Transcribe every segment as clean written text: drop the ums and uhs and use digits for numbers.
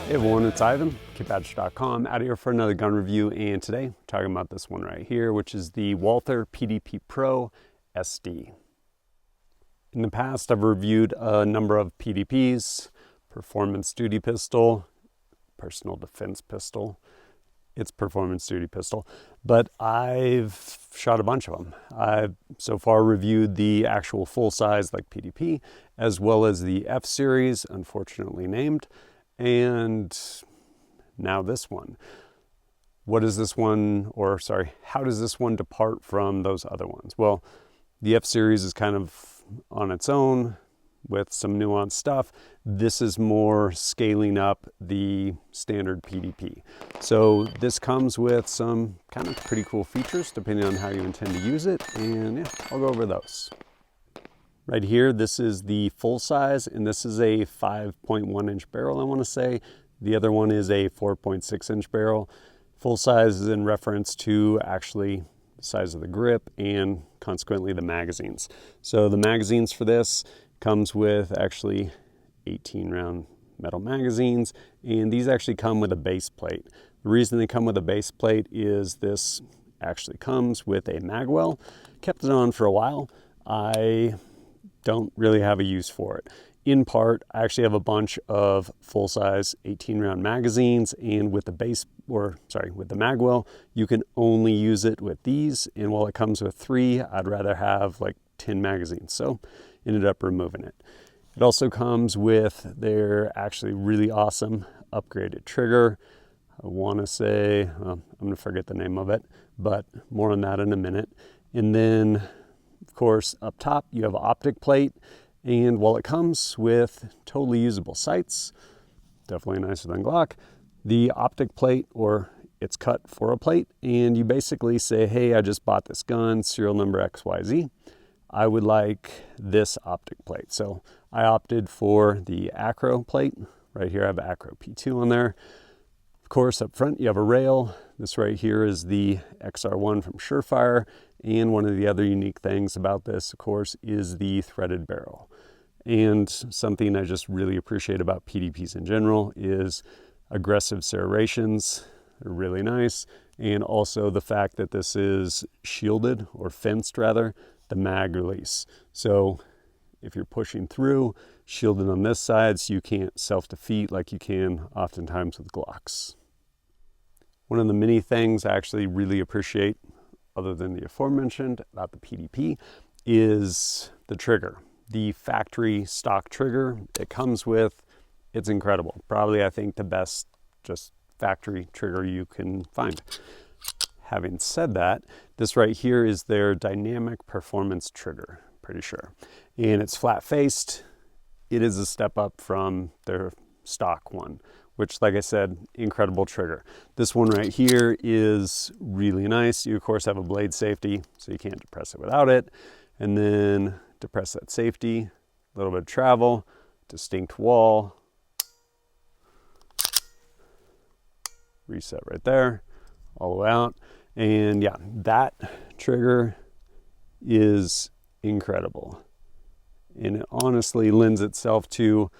Hey everyone, it's Ivan, kitbadger.com, out here for another gun review, and today we're talking about this one right here, which is the Walther PDP Pro SD. In the past, I've reviewed a number of PDPs, performance duty pistol, personal defense pistol, it's performance duty pistol, but I've shot a bunch of them. I've so far reviewed the actual full size like PDP, as well as the F series, unfortunately named, and now this one. What is this one, or sorry, how does this one depart from those other ones? Well, the F series is kind of on its own with some nuanced stuff. This is more scaling up the standard PDP. So this comes with some kind of pretty cool features depending on how you intend to use it, and yeah, I'll go over those. Right here, this is the full size, and this is a 5.1 inch barrel, I want to say. The other one is a 4.6 inch barrel. Full size is in reference to actually the size of the grip and consequently the magazines. So the magazines for this comes with actually 18 round metal magazines, and these actually come with a base plate. The reason they come with a base plate is this actually comes with a magwell. Kept it on for a while. I don't really have a use for it. In part, I actually have a bunch of full-size 18-round magazines, and with the with the magwell, you can only use it with these, and while it comes with 3, I'd rather have like 10 magazines, so ended up removing it. It also comes with their actually really awesome upgraded trigger. I want to say, I'm going to forget the name of it, but more on that in a minute. And then of course, up top, you have an optic plate, and while it comes with totally usable sights, definitely nicer than Glock, the optic plate, or it's cut for a plate, and you basically say, hey, I just bought this gun, serial number XYZ. I would like this optic plate. So I opted for the ACRO plate. Right here, I have ACRO P2 on there. Of course, up front, you have a rail. This right here is the XR1 from Surefire. And one of the other unique things about this, of course, is the threaded barrel. And something I just really appreciate about PDPs in general is aggressive serrations. They're really nice. And also the fact that this is shielded, or fenced rather, the mag release. So if you're pushing through, shielded on this side so you can't self-defeat like you can oftentimes with Glocks. One of the many things I actually really appreciate, other than the aforementioned, about the PDP is the trigger. The factory stock trigger it comes with, it's incredible. Probably, I think, the best just factory trigger you can find. Having said that, this right here is their dynamic performance trigger, pretty sure. And it's flat-faced. It is a step up from their stock one, which, like I said, incredible trigger. This one right here is really nice. You, of course, have a blade safety, so you can't depress it without it. And then depress that safety, a little bit of travel, distinct wall. Reset right there, all the way out. And yeah, that trigger is incredible. And it honestly lends itself to,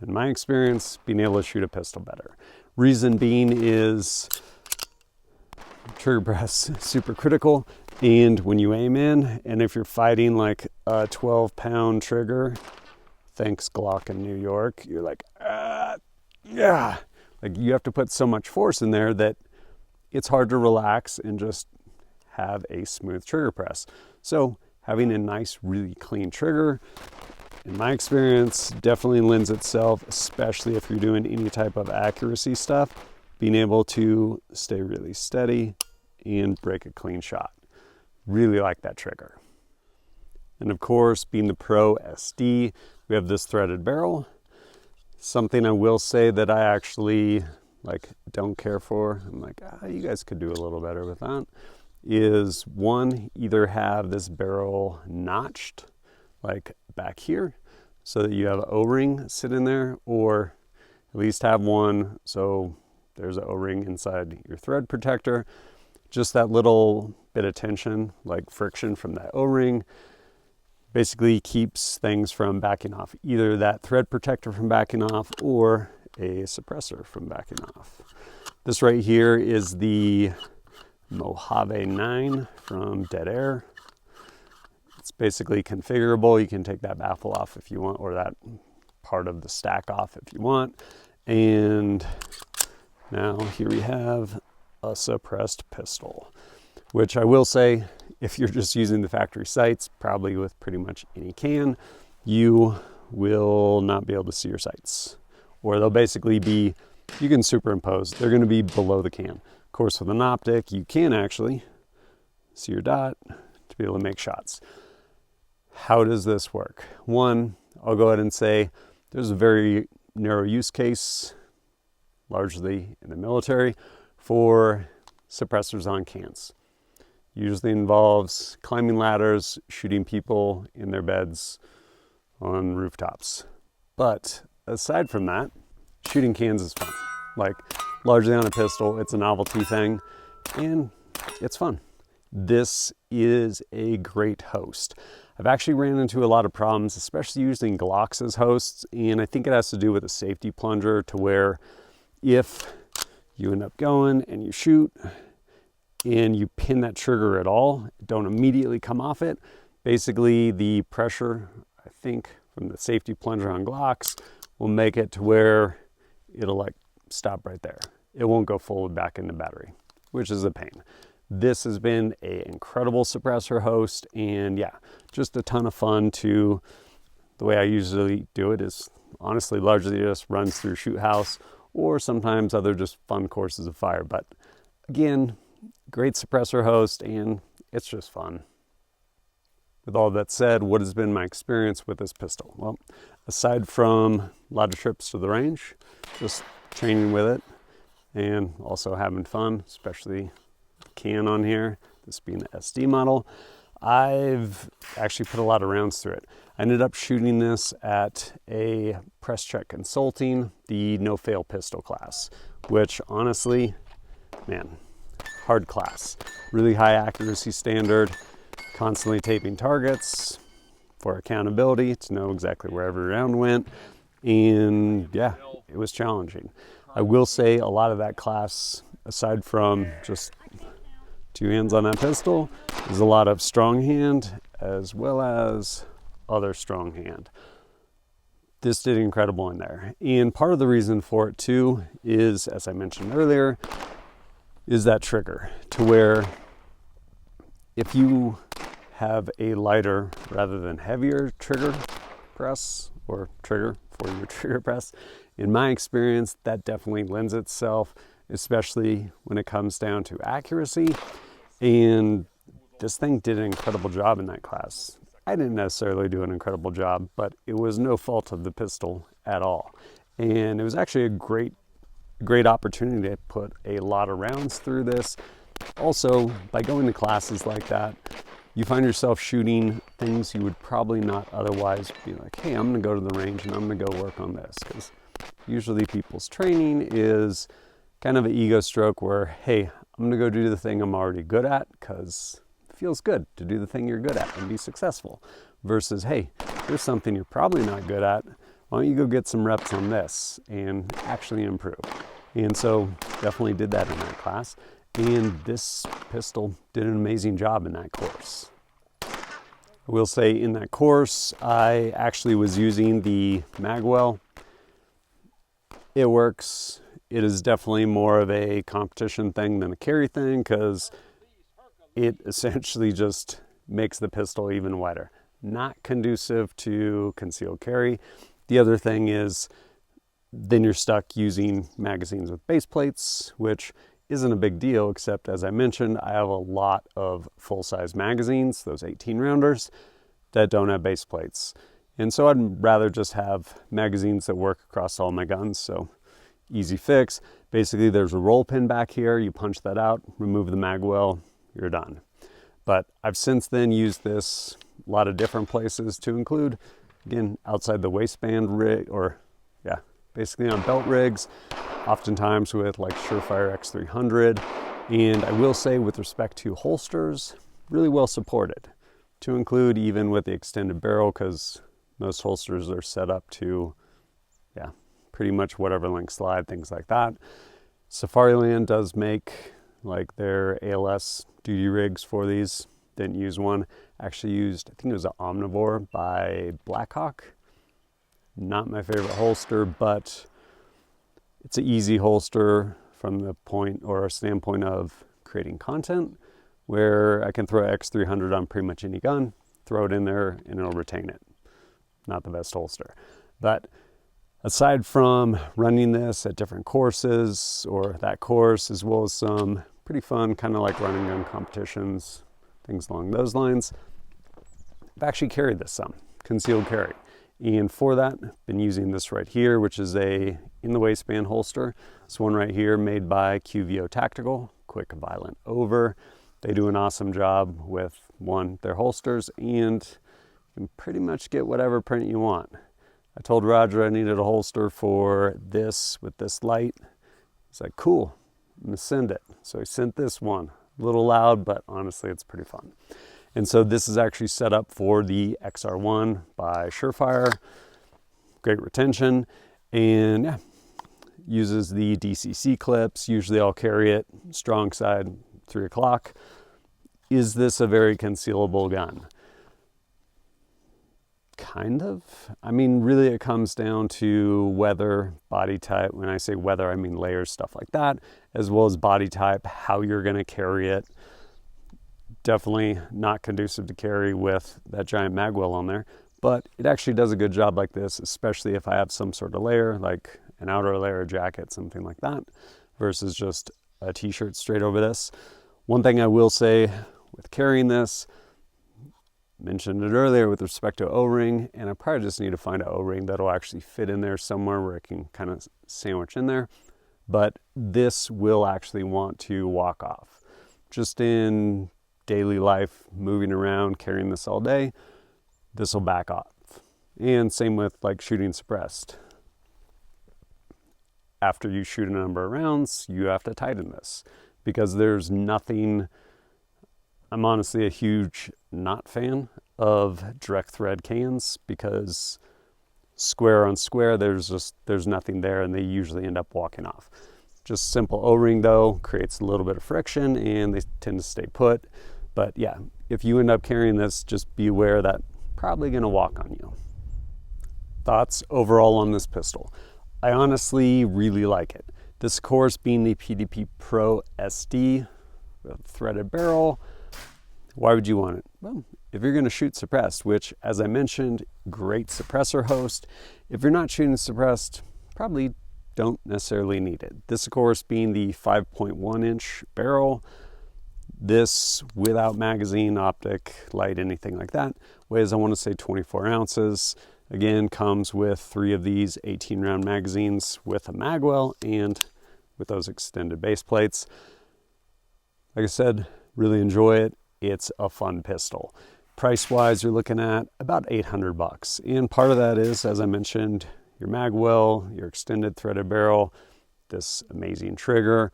in my experience, being able to shoot a pistol better. Reason being is trigger press super critical, and when you aim in, and if you're fighting like a 12-pound trigger, thanks Glock in New York, you're like, yeah, like you have to put so much force in there that it's hard to relax and just have a smooth trigger press. So having a nice, really clean trigger, in my experience, definitely lends itself, especially if you're doing any type of accuracy stuff, being able to stay really steady and break a clean shot. Really like that trigger. And of course, being the Pro SD, we have this threaded barrel. Something I will say that I actually don't care for, I'm like, you guys could do a little better with that, is one, either have this barrel notched like back here so that you have an O-ring sitting there, or at least have one so there's an O-ring inside your thread protector. Just that little bit of tension, like friction from that O-ring, basically keeps things from backing off. Either that thread protector from backing off, or a suppressor from backing off. This right here is the Mojave 9 from Dead Air. It's basically configurable. You can take that baffle off if you want, or that part of the stack off if you want. And now here we have a suppressed pistol, which I will say, if you're just using the factory sights, probably with pretty much any can, you will not be able to see your sights. Or they'll basically be, you can superimpose, they're going to be below the can. Of course, with an optic, you can actually see your dot to be able to make shots. How does this work? One, I'll go ahead and say there's a very narrow use case, largely in the military, for suppressors on cans. Usually involves climbing ladders, shooting people in their beds on rooftops. But aside from that, shooting cans is fun. Like, largely on a pistol, it's a novelty thing, and it's fun. This is a great host. I've actually ran into a lot of problems, especially using Glocks as hosts, and I think it has to do with a safety plunger, to where if you end up going and you shoot and you pin that trigger at all, don't immediately come off it, basically the pressure, I think, from the safety plunger on Glocks will make it to where it'll like stop right there. It won't go forward back into battery, which is a pain. This has been an incredible suppressor host, and yeah, just a ton of fun. To the way I usually do it is honestly largely just runs through shoot house, or sometimes other just fun courses of fire. But again, great suppressor host, and it's just fun. With all that said, what has been my experience with this pistol? Well, aside from a lot of trips to the range, just training with it, and also having fun, especially can on here, this being the SD model, I've actually put a lot of rounds through it. I ended up shooting this at a Press Check Consulting, the no fail pistol class, which honestly, man, hard class. Really high accuracy standard, constantly taping targets for accountability to know exactly where every round went. And yeah, it was challenging. I will say a lot of that class, aside from just two hands on that pistol, is a lot of strong hand as well as other strong hand. This did incredible in there. And part of the reason for it too is, as I mentioned earlier, is that trigger, to where if you have a lighter rather than heavier trigger press or trigger for your trigger press, in my experience, that definitely lends itself, especially when it comes down to accuracy. And this thing did an incredible job in that class. I didn't necessarily do an incredible job, but it was no fault of the pistol at all. And it was actually a great opportunity to put a lot of rounds through this. Also, by going to classes like that, you find yourself shooting things you would probably not otherwise be like, hey, I'm gonna go to the range and I'm gonna go work on this. Because usually people's training is kind of an ego stroke where, hey, I'm gonna go do the thing I'm already good at because it feels good to do the thing you're good at and be successful. Versus, hey, there's something you're probably not good at. Why don't you go get some reps on this and actually improve? And so definitely did that in that class. And this pistol did an amazing job in that course. I will say in that course, I actually was using the magwell. It works. It is definitely more of a competition thing than a carry thing, because it essentially just makes the pistol even wider. Not conducive to concealed carry. The other thing is then you're stuck using magazines with base plates, which isn't a big deal, except as I mentioned, I have a lot of full-size magazines, those 18 rounders, that don't have base plates. And so I'd rather just have magazines that work across all my guns. So easy fix. Basically, there's a roll pin back here. You punch that out, remove the magwell, you're done. But I've since then used this a lot of different places, to include, again, outside the waistband rig, or yeah, basically on belt rigs, oftentimes with like Surefire X300. And I will say, with respect to holsters, really well supported, to include even with the extended barrel, because most holsters are set up to, yeah, pretty much whatever link slide, things like that. Safariland does make like their ALS duty rigs for these. Didn't use one. Actually used, I think it was an Omnivore by Blackhawk. Not my favorite holster, but it's an easy holster from the point or standpoint of creating content, where I can throw X300 on pretty much any gun, throw it in there, and it'll retain it. Not the best holster. But aside from running this at different courses, or that course, as well as some pretty fun kind of like running gun competitions, things along those lines, I've actually carried this some, concealed carry. And for that, I've been using this right here, which is a in the waistband holster. This one right here made by QVO Tactical, quick, violent, over. They do an awesome job with, one, their holsters, and you can pretty much get whatever print you want. I told Roger I needed a holster for this with this light. He's like, cool, I'm gonna send it. So he sent this one. A little loud, but honestly, it's pretty fun. And so this is actually set up for the XR1 by Surefire. Great retention, and yeah, uses the DCC clips. Usually I'll carry it strong side 3 o'clock. Is this a very concealable gun? Kind of. I mean, really it comes down to weather, body type. When I say weather, I mean layers, stuff like that, as well as body type, how you're gonna carry it. Definitely not conducive to carry with that giant magwell on there, but it actually does a good job like this, especially if I have some sort of layer, like an outer layer, jacket, something like that, versus just a t-shirt straight over this. One thing I will say with carrying this, mentioned it earlier with respect to O-ring, and I probably just need to find an O-ring that'll actually fit in there somewhere where I can kind of sandwich in there, but this will actually want to walk off. Just in daily life, moving around, carrying this all day, this will back off. And same with like shooting suppressed. After you shoot a number of rounds, you have to tighten this, because there's nothing. I'm honestly a huge not fan of direct thread cans, because square on square, there's nothing there, and they usually end up walking off. Just simple O-ring though creates a little bit of friction, and they tend to stay put. But yeah, if you end up carrying this, just be aware that probably gonna walk on you. Thoughts overall on this pistol? I honestly really like it. This, of course, being the PDP Pro SD with threaded barrel. Why would you want it? Well, if you're gonna shoot suppressed, which, as I mentioned, great suppressor host. If you're not shooting suppressed, probably don't necessarily need it. This, of course, being the 5.1 inch barrel. This, without magazine, optic, light, anything like that, weighs, I want to say, 24 ounces. Again, comes with 3 of these 18 round magazines with a magwell and with those extended base plates. Like I said, really enjoy it. It's a fun pistol. Price-wise, you're looking at about $800. And part of that is, as I mentioned, your magwell, your extended threaded barrel, this amazing trigger.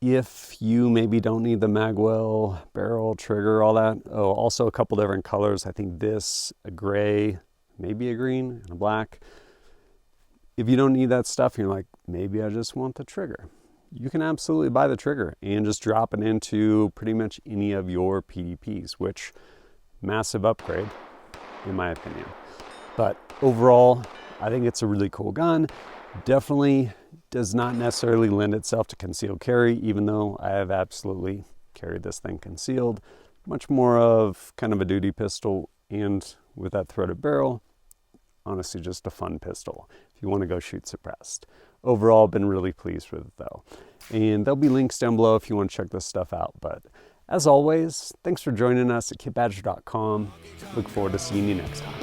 If you maybe don't need the magwell, barrel, trigger, all that. Oh, also a couple different colors. I think this, a gray, maybe a green, and a black. If you don't need that stuff, you're like, maybe I just want the trigger. You can absolutely buy the trigger and just drop it into pretty much any of your PDPs, which, massive upgrade, in my opinion. But overall, I think it's a really cool gun. Definitely does not necessarily lend itself to concealed carry, even though I have absolutely carried this thing concealed. Much more of kind of a duty pistol, and with that threaded barrel, honestly just a fun pistol if you want to go shoot suppressed. Overall, been really pleased with it though. And there'll be links down below if you want to check this stuff out. But as always, thanks for joining us at kitbadger.com. Look forward to seeing you next time.